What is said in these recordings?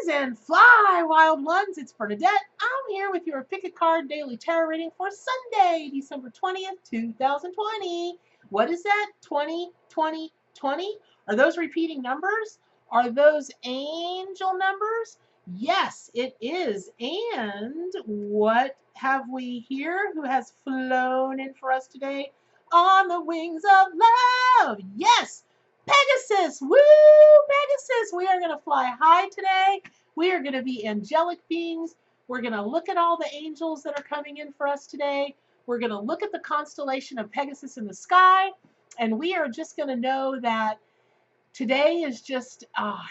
Rise and fly, wild ones. It's Bernadette. I'm here with your Pick a Card Daily Tarot reading for Sunday, December 20th, 2020. What is that? 20, 20, 20? Are those repeating numbers? Are those angel numbers? Yes, it is. And what have we here who has flown in for us today on the wings of love? Yes, Pegasus! Woo! Pegasus! We are going to fly high today. We are going to be angelic beings. We're going to look at all the angels that are coming in for us today. We're going to look at the constellation of Pegasus in the sky. And we are just going to know that today is just,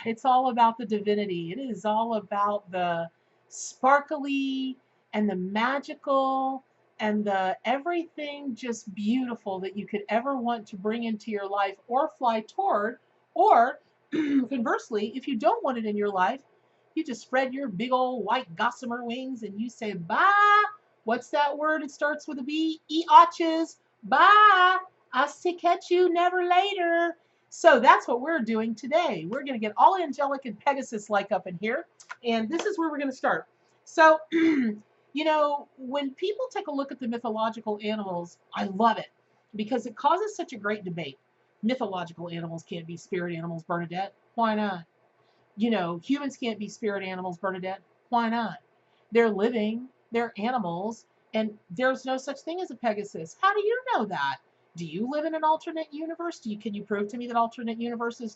it's all about the divinity. It is all about the sparkly and the magical and the everything just beautiful that you could ever want to bring into your life or fly toward. Or conversely, if you don't want it in your life, you just spread your big old white gossamer wings and you say, bye. What's that word? It starts with a B. Eotches. Bye. I'll see catch you never later. So that's what we're doing today. We're going to get all angelic and Pegasus like up in here. And this is where we're going to start. So, when people take a look at the mythological animals, I love it because it causes such a great debate. Mythological animals can't be spirit animals, Bernadette. Why not? Humans can't be spirit animals, Bernadette. Why not? They're living, they're animals, and there's no such thing as a Pegasus. How do you know that? Do you live in an alternate universe? Can you prove to me that alternate universes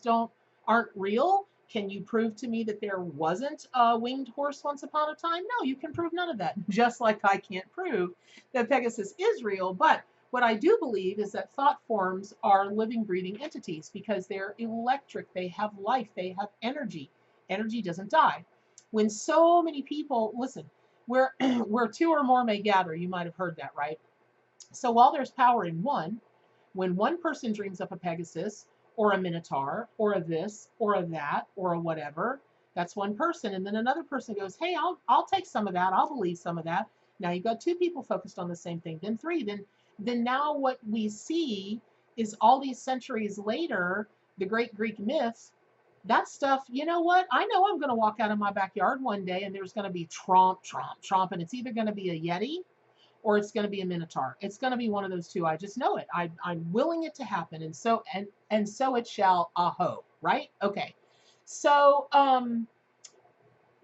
aren't real? Can you prove to me that there wasn't a winged horse once upon a time? No, you can prove none of that. Just like I can't prove that Pegasus is real. But what I do believe is that thought forms are living, breathing entities because they're electric, they have life, they have energy. Energy doesn't die. When so many people, listen, where, where two or more may gather, you might have heard that, right? So while there's power in one, when one person dreams up a Pegasus or a Minotaur or a this or a that or a whatever, that's one person. And then another person goes, hey, I'll take some of that. I'll believe some of that. Now you've got two people focused on the same thing, then three. Then now what we see is all these centuries later, the great Greek myths, that stuff, you know what? I know I'm going to walk out of my backyard one day and there's going to be tromp, tromp, tromp, and it's either going to be a Yeti or it's going to be a Minotaur. It's going to be one of those two. I just know it. I'm willing it to happen, and so it shall. Aho. Right? Okay. So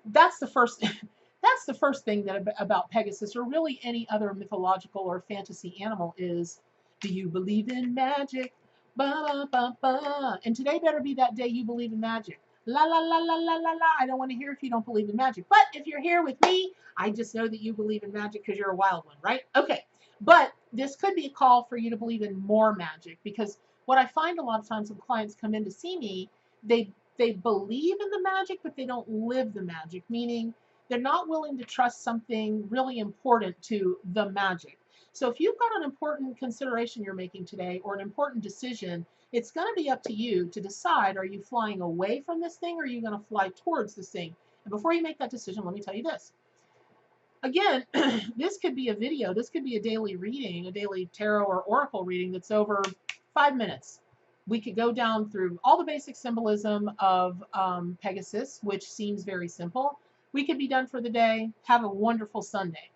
that's the first. That's the first thing that about Pegasus, or really any other mythological or fantasy animal, is: do you believe in magic? Ba ba ba ba. And today better be that day you believe in magic. La la la la la la la. I don't want to hear if you don't believe in magic. But if you're here with me, I just know that you believe in magic because you're a wild one, right? Okay. But this could be a call for you to believe in more magic, because what I find a lot of times when clients come in to see me, they believe in the magic, but they don't live the magic, meaning they're not willing to trust something really important to the magic. So if you've got an important consideration you're making today or an important decision, it's going to be up to you to decide, are you flying away from this thing or are you going to fly towards this thing? And before you make that decision, let me tell you this. Again, this could be a video, this could be a daily reading, a daily tarot or oracle reading that's over 5 minutes. We could go down through all the basic symbolism of Pegasus, which seems very simple. We could be done for the day. Have a wonderful Sunday.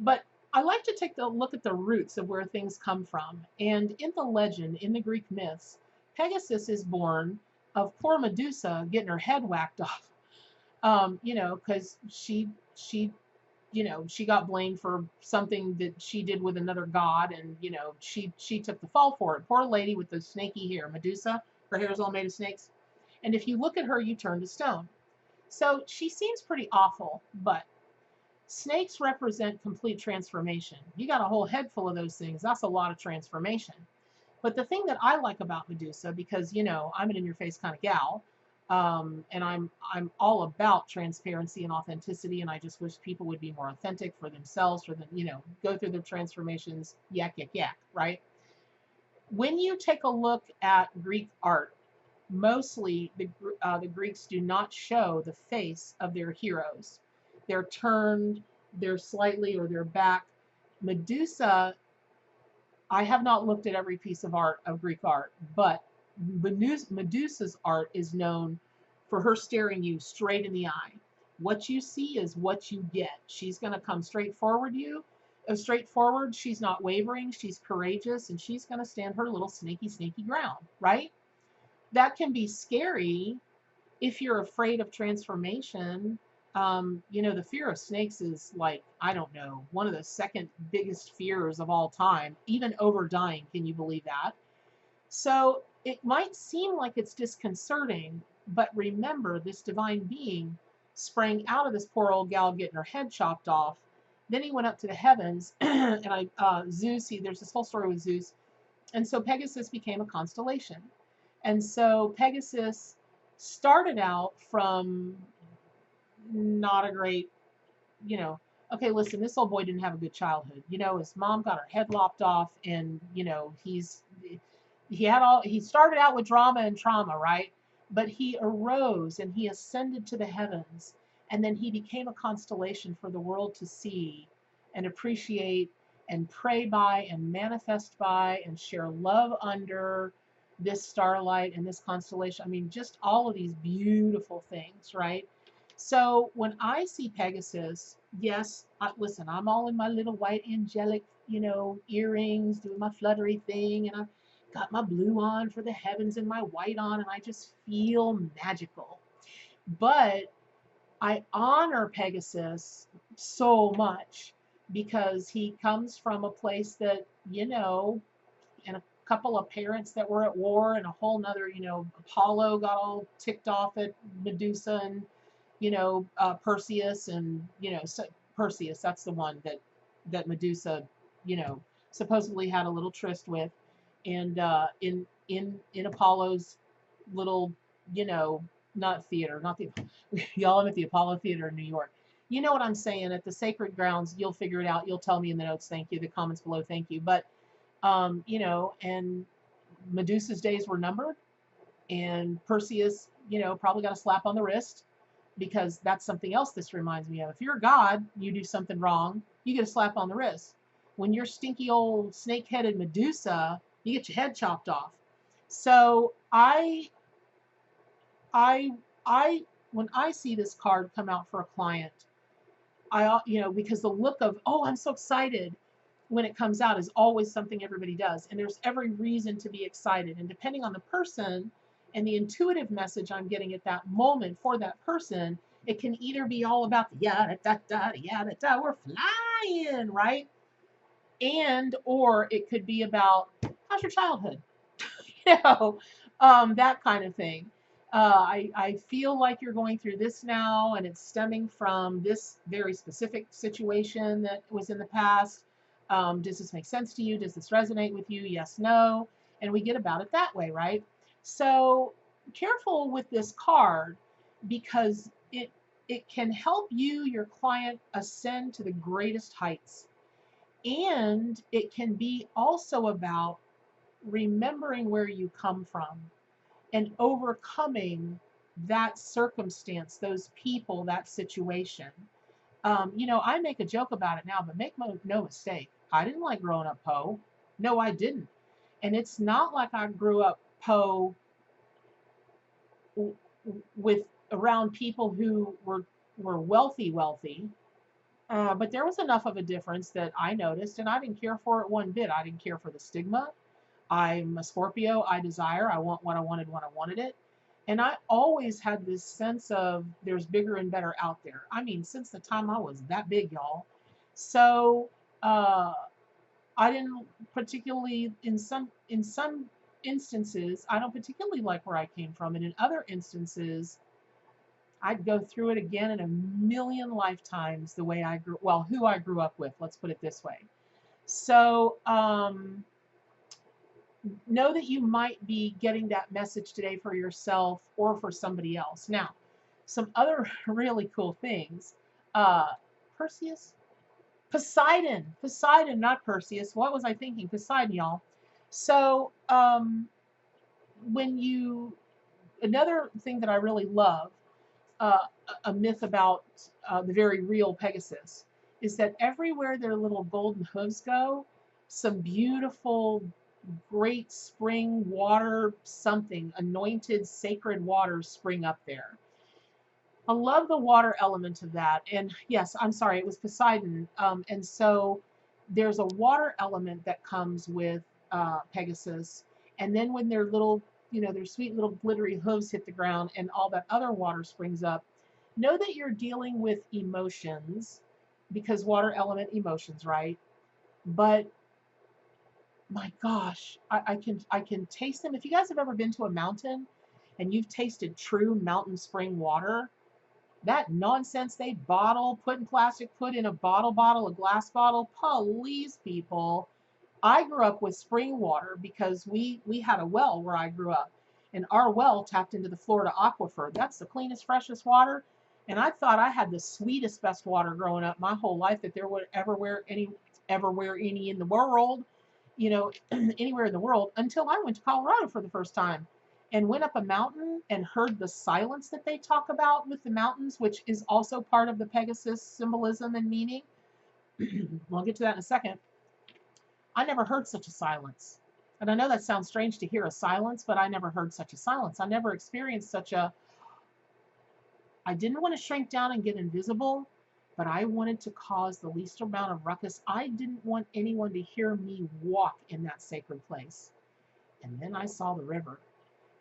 But I like to take a look at the roots of where things come from. And in the legend, in the Greek myths, Pegasus is born of poor Medusa getting her head whacked off. Because she got blamed for something that she did with another god, and she took the fall for it. Poor lady with the snaky hair, Medusa. Her hair is all made of snakes, and if you look at her, you turn to stone. So she seems pretty awful, but snakes represent complete transformation. You got a whole head full of those things. That's a lot of transformation. But the thing that I like about Medusa, because I'm an in-your-face kind of gal, and I'm all about transparency and authenticity, and I just wish people would be more authentic for themselves, for them, go through their transformations, yak yak yak, right? When you take a look at Greek art, mostly the Greeks do not show the face of their heroes. They're turned, they're slightly, or they're back. Medusa, I have not looked at every piece of art of Greek art, but Medusa's art is known for her staring you straight in the eye. What you see is what you get. She's going to come straight forward. She's not wavering. She's courageous, and she's going to stand her little sneaky ground, right? That can be scary if you're afraid of transformation. The fear of snakes is like, I don't know, one of the second biggest fears of all time, even over dying. Can you believe that? So it might seem like it's disconcerting, but remember, this divine being sprang out of this poor old gal getting her head chopped off. Then he went up to the heavens, and Zeus. There's this whole story with Zeus, and so Pegasus became a constellation. And so Pegasus started out from not a great, okay, listen, this old boy didn't have a good childhood. His mom got her head lopped off, and he started out with drama and trauma, right? But he arose and he ascended to the heavens, and then he became a constellation for the world to see and appreciate and pray by and manifest by and share love under this starlight and this constellation. I mean, just all of these beautiful things, right? So when I see Pegasus, yes, listen, I'm all in my little white angelic, earrings, doing my fluttery thing, and I've got my blue on for the heavens and my white on, and I just feel magical. But I honor Pegasus so much because he comes from a place that, and a couple of parents that were at war, and a whole nother, Apollo got all ticked off at Medusa and, Perseus, and, so Perseus, that's the one that Medusa, supposedly had a little tryst with. And in Apollo's little, not theater, not the y'all, I'm at the Apollo Theater in New York. You know what I'm saying? At the sacred grounds, you'll figure it out. You'll tell me in the notes. Thank you. The comments below. Thank you. But and Medusa's days were numbered, and Perseus, probably got a slap on the wrist, because that's something else this reminds me of. If you're a god, you do something wrong, you get a slap on the wrist. When you're stinky old snake-headed Medusa, you get your head chopped off. So I when I see this card come out for a client, because the look of, oh, I'm so excited when it comes out is always something everybody does. And there's every reason to be excited. And depending on the person and the intuitive message I'm getting at that moment for that person, it can either be all about the yada da da yada da, we're flying, right? Or it could be about, how's your childhood? That kind of thing. I feel like you're going through this now, and it's stemming from this very specific situation that was in the past. Does this make sense to you? Does this resonate with you? Yes, no. And we get about it that way, right? So careful with this card, because it can help you, your client, ascend to the greatest heights. And it can be also about remembering where you come from and overcoming that circumstance, those people, that situation. I make a joke about it now, but make no mistake, I didn't like growing up poor. No, I didn't. And it's not like I grew up poor with around people who were wealthy. But there was enough of a difference that I noticed, and I didn't care for it one bit. I didn't care for the stigma. I'm a Scorpio. I desire. I want what I wanted when I wanted it. And I always had this sense of there's bigger and better out there. I mean, since the time I was that big, y'all. So I didn't particularly, in some instances, I don't particularly like where I came from. And in other instances, I'd go through it again in a million lifetimes the way who I grew up with. Let's put it this way. So, know that you might be getting that message today for yourself or for somebody else. Now, some other really cool things. Perseus? Poseidon, not Perseus. What was I thinking? Poseidon, y'all. So, another thing that I really love, a myth about the very real Pegasus, is that everywhere their little golden hooves go, some beautiful great spring water, something, anointed sacred waters spring up there. I love the water element of that. And yes, I'm sorry, it was Poseidon. And so there's a water element that comes with Pegasus. And then when their little, their sweet little glittery hooves hit the ground and all that other water springs up, know that you're dealing with emotions because water element emotions, right? But my gosh, I can taste them. If you guys have ever been to a mountain and you've tasted true mountain spring water, that nonsense they bottle, put in plastic, put in a bottle, a glass bottle. Please, people. I grew up with spring water because we had a well where I grew up, and our well tapped into the Florida aquifer. That's the cleanest, freshest water. And I thought I had the sweetest, best water growing up my whole life that there would ever where any in the world, anywhere in the world until I went to Colorado for the first time and went up a mountain and heard the silence that they talk about with the mountains, which is also part of the Pegasus symbolism and meaning. We'll get to that in a second. I never heard such a silence. And I know that sounds strange to hear a silence, but I never heard such a silence. I never experienced such a, I didn't want to shrink down and get invisible, but I wanted to cause the least amount of ruckus. I didn't want anyone to hear me walk in that sacred place. And then I saw the river.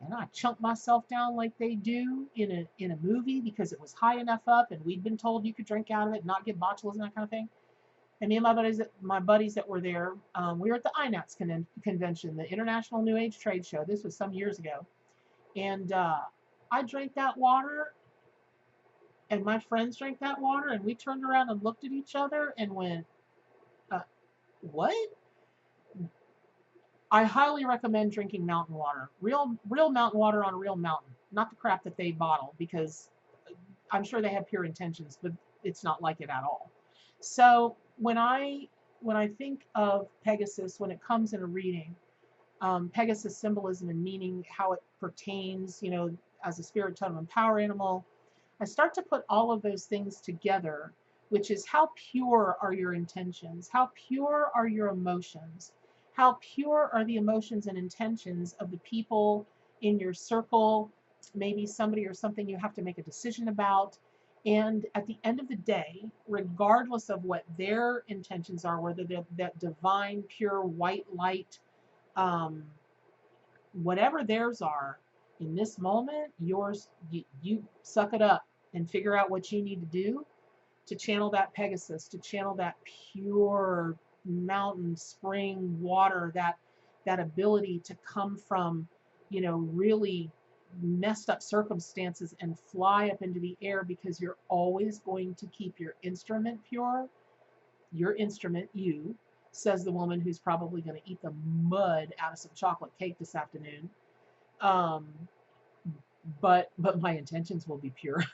And I chunked myself down like they do in a movie because it was high enough up and we'd been told you could drink out of it and not get botulism, that kind of thing. And me and my buddies that were there, we were at the INATS convention, the International New Age Trade Show. This was some years ago. And I drank that water and my friends drank that water and we turned around and looked at each other and went, uh, what? I highly recommend drinking mountain water. Real mountain water on a real mountain. Not the crap that they bottle because I'm sure they have pure intentions, but it's not like it at all. So when I think of Pegasus, when it comes in a reading, Pegasus symbolism and meaning, how it pertains, as a spirit totem and power animal, I start to put all of those things together, which is how pure are your intentions? How pure are your emotions? How pure are the emotions and intentions of the people in your circle? Maybe somebody or something you have to make a decision about. And at the end of the day, regardless of what their intentions are, whether they're that divine, pure, white light, um, whatever theirs are, in this moment, yours, you suck it up and figure out what you need to do to channel that Pegasus, to channel that pure mountain spring water, that ability to come from, really messed up circumstances and fly up into the air because you're always going to keep your instrument pure. Your instrument, you, says the woman who's probably going to eat the mud out of some chocolate cake this afternoon. Um, but my intentions will be pure.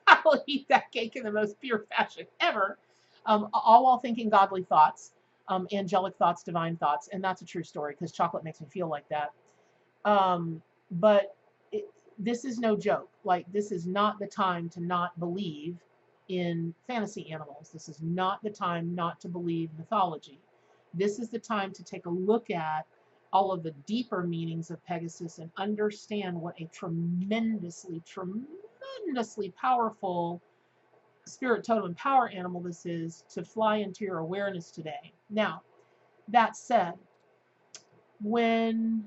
I will eat that cake in the most pure fashion ever, all while thinking godly thoughts, angelic thoughts, divine thoughts, and that's a true story because chocolate makes me feel like that. But this is no joke. Like, this is not the time to not believe in fantasy animals. This is not the time not to believe mythology. This is the time to take a look at all of the deeper meanings of Pegasus and understand what a tremendously, tremendously powerful spirit totem and power animal this is to fly into your awareness today. Now, that said, when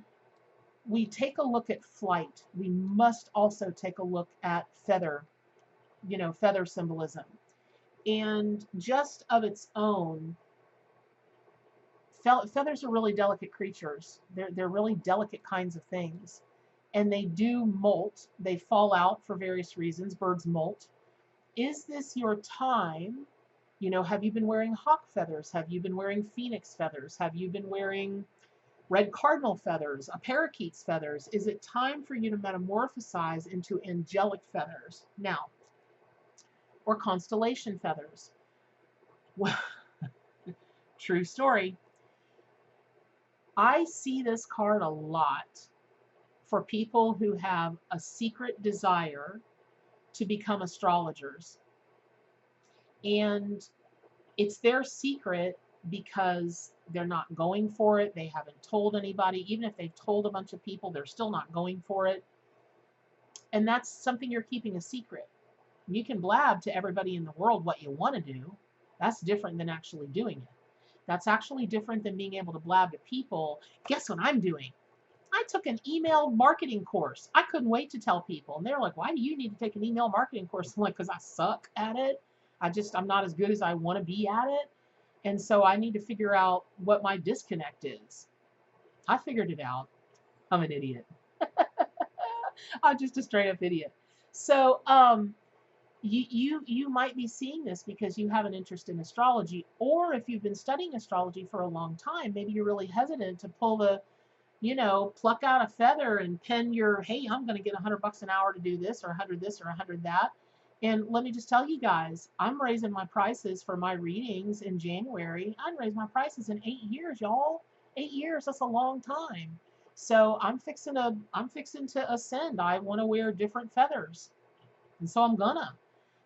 we take a look at flight, we must also take a look at feather, feather symbolism. And just of its own, feathers are really delicate creatures. They're really delicate kinds of things. And they do molt. They fall out for various reasons. Birds molt. Is this your time? Have you been wearing hawk feathers? Have you been wearing phoenix feathers? Have you been wearing red cardinal feathers, a parakeet's feathers? Is it time for you to metamorphosize into angelic feathers now? Or constellation feathers? Well, true story. I see this card a lot for people who have a secret desire to become astrologers. And it's their secret because they're not going for it. They haven't told anybody. Even if they've told a bunch of people, they're still not going for it. And that's something you're keeping a secret. You can blab to everybody in the world what you want to do. That's different than actually doing it. That's actually different than being able to blab to people. Guess what I'm doing? I took an email marketing course. I couldn't wait to tell people. And they're like, why do you need to take an email marketing course? I'm like, because I suck at it. I'm not as good as I want to be at it. And so I need to figure out what my disconnect is. I figured it out. I'm an idiot. I'm just a straight up idiot. So, you might be seeing this because you have an interest in astrology, or if you've been studying astrology for a long time, maybe you're really hesitant to pull the, pluck out a feather and pen your, hey, I'm going to get $100 an hour to do this, or 100 this, or 100 that. And let me just tell you guys, I'm raising my prices for my readings in January. I'd raise my prices in 8 years, y'all. 8 years, that's a long time. So I'm fixing to ascend. I want to wear different feathers. And so I'm gonna.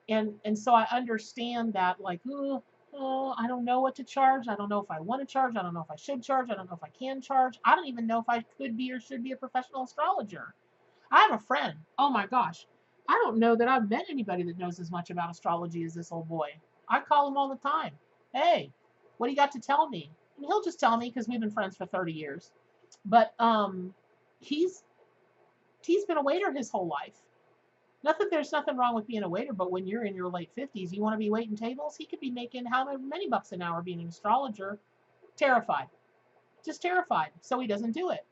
And so I understand that, like, oh, I don't know what to charge. I don't know if I want to charge. I don't know if I should charge. I don't know if I can charge. I don't even know if I could be or should be a professional astrologer. I have a friend. Oh my gosh. I don't know that I've met anybody that knows as much about astrology as this old boy. I call him all the time. Hey, what do you got to tell me? And he'll just tell me because we've been friends for 30 years. But he's he's been a waiter his whole life. Not that there's nothing wrong with being a waiter, but when you're in your late 50s, you want to be waiting tables. He could be making how many bucks an hour being an astrologer? Terrified, just terrified. So he doesn't do it.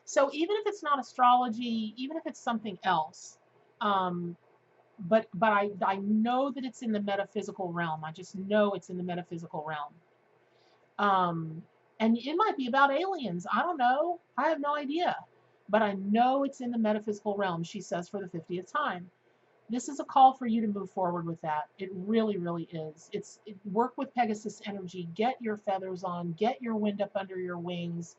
So even if it's not astrology, even if it's something else, um, but I know that it's in the metaphysical realm. I just know it's in the metaphysical realm. Um, and it might be about aliens. I don't know. I have no idea. But I know it's in the metaphysical realm, she says for the 50th time. This is a call for you to move forward with that. It really, really is. Work with Pegasus energy. Get your feathers on. Get your wind up under your wings.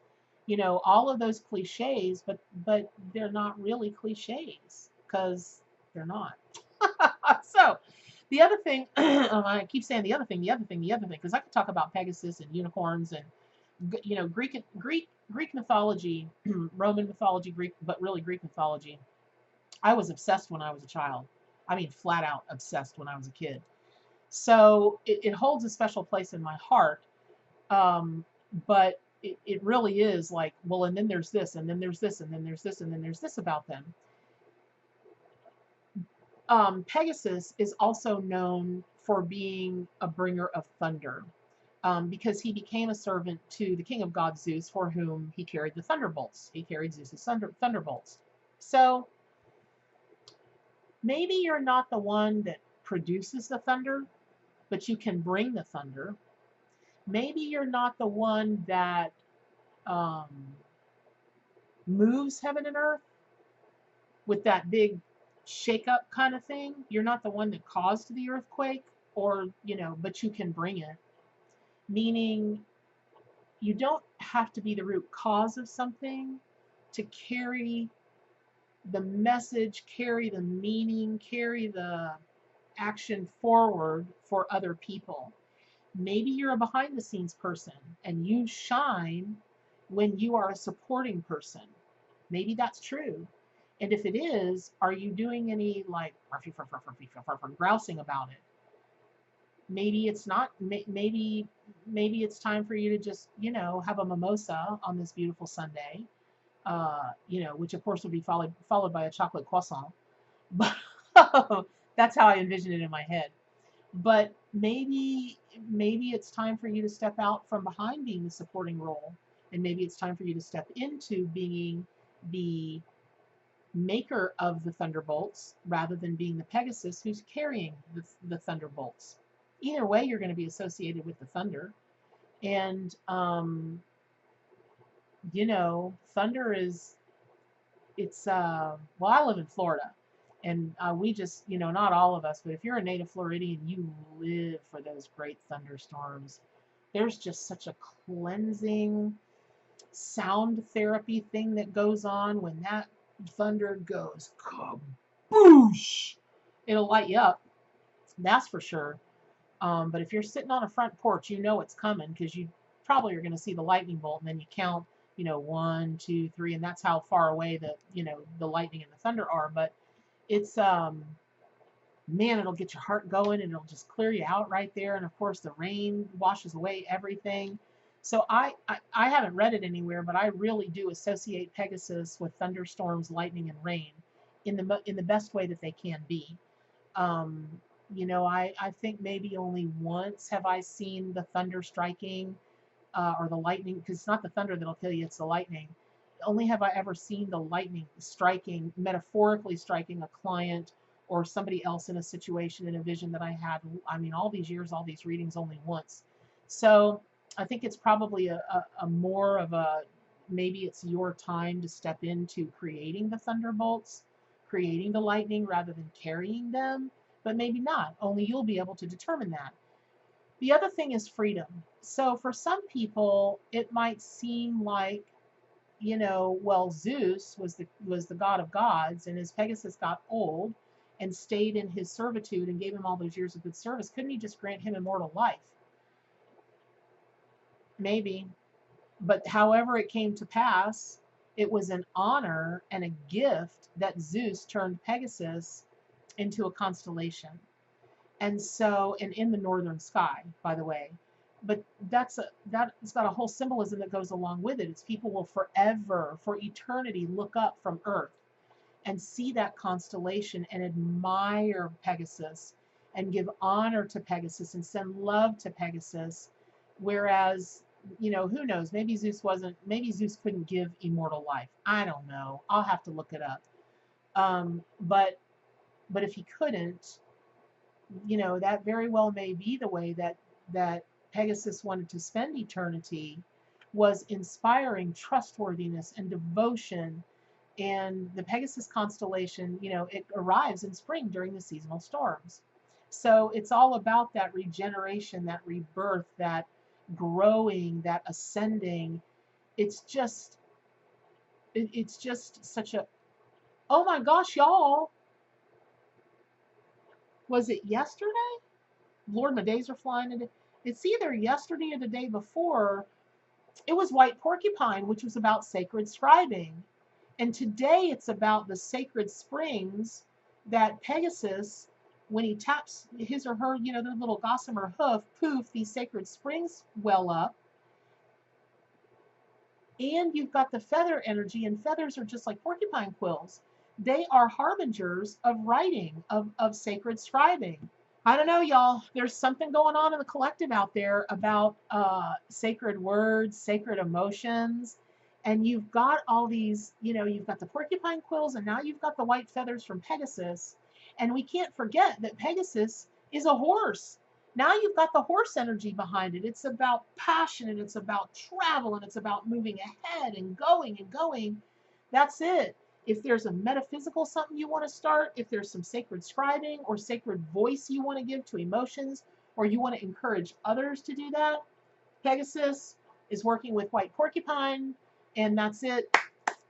All of those cliches, but they're not really cliches because they're not. So the other thing, I keep saying the other thing, because I could talk about Pegasus and unicorns and Greek mythology, Roman mythology, Greek, but really Greek mythology. I was obsessed when I was a child. I mean, flat out obsessed when I was a kid. So it holds a special place in my heart. But it really is like, well, and then there's this, and then there's this, and then there's this, and then there's this about them. Pegasus is also known for being a bringer of thunder, because he became a servant to the king of gods, Zeus, for whom he carried the thunderbolts. He carried Zeus's thunderbolts. So maybe you're not the one that produces the thunder, but you can bring the thunder. Maybe you're not the one that um, moves heaven and earth with that big shake-up kind of thing. You're not the one that caused the earthquake, but you can bring it. Meaning, you don't have to be the root cause of something to carry the message, carry the meaning, carry the action forward for other people. Maybe you're a behind the scenes person and you shine when you are a supporting person. Maybe that's true. And if it is, are you doing any like grousing about it? Maybe it's not. Maybe it's time for you to just have a mimosa on this beautiful Sunday. Which of course would be followed by a chocolate croissant. But that's how I envision it in my head. But maybe it's time for you to step out from behind being the supporting role, and maybe it's time for you to step into being the maker of the thunderbolts rather than being the Pegasus who's carrying the thunderbolts. Either way, you're going to be associated with the thunder. And thunder is, well, I live in Florida, and we just, not all of us, but if you're a native Floridian, you live for those great thunderstorms. There's just such a cleansing sound therapy thing that goes on when that thunder goes kaboosh. It'll light you up, that's for sure. But if you're sitting on a front porch, you know it's coming because you probably are going to see the lightning bolt, and then you count, 1, 2, 3, and that's how far away the lightning and the thunder are. But it's man, it'll get your heart going and it'll just clear you out right there. And of course, the rain washes away everything. So I haven't read it anywhere, but I really do associate Pegasus with thunderstorms, lightning, and rain in the best way that they can be. Um, I think maybe only once have I seen the thunder striking or the lightning, because it's not the thunder that'll kill you, it's the lightning. Only have I ever seen the lightning striking, metaphorically striking a client or somebody else in a situation, in a vision that I had. I mean, all these years, all these readings, only once. So I think it's probably a more of a, maybe it's your time to step into creating the thunderbolts, creating the lightning rather than carrying them, but maybe not. Only you'll be able to determine that. The other thing is freedom. So for some people, it might seem like, well, Zeus was the god of gods, and as Pegasus got old and stayed in his servitude and gave him all those years of good service, couldn't he just grant him immortal life? Maybe. But however it came to pass, it was an honor and a gift that Zeus turned Pegasus into a constellation. And so, and in the northern sky, by the way. But that's got a whole symbolism that goes along with it. It's people will forever, for eternity, look up from Earth and see that constellation and admire Pegasus and give honor to Pegasus and send love to Pegasus. Whereas, who knows? Maybe Zeus couldn't give immortal life. I don't know. I'll have to look it up. But if he couldn't, that very well may be the way that Pegasus wanted to spend eternity, was inspiring trustworthiness and devotion. And the Pegasus constellation, it arrives in spring during the seasonal storms. So it's all about that regeneration, that rebirth, that growing, that ascending. It's just such a, oh my gosh, y'all, was it yesterday? Lord, my days are flying today. It's either yesterday or the day before. It was White Porcupine, which was about sacred scribing. And today it's about the sacred springs that Pegasus, when he taps his or her, their little gossamer hoof, poof, these sacred springs well up. And you've got the feather energy, and feathers are just like porcupine quills. They are harbingers of writing, of sacred scribing. I don't know, y'all. There's something going on in the collective out there about sacred words, sacred emotions. And you've got all these, you've got the porcupine quills, and now you've got the white feathers from Pegasus. And we can't forget that Pegasus is a horse. Now you've got the horse energy behind it. It's about passion, and it's about travel, and it's about moving ahead and going and going. That's it. If there's a metaphysical something you want to start, if there's some sacred scribing or sacred voice you want to give to emotions, or you want to encourage others to do that, Pegasus is working with White Porcupine, and that's it.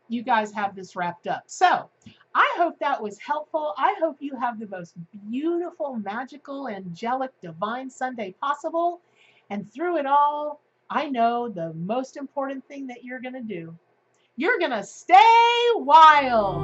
You guys have this wrapped up. So I hope that was helpful. I hope you have the most beautiful, magical, angelic, divine Sunday possible. And through it all, I know the most important thing that you're going to do. You're going to stay wild.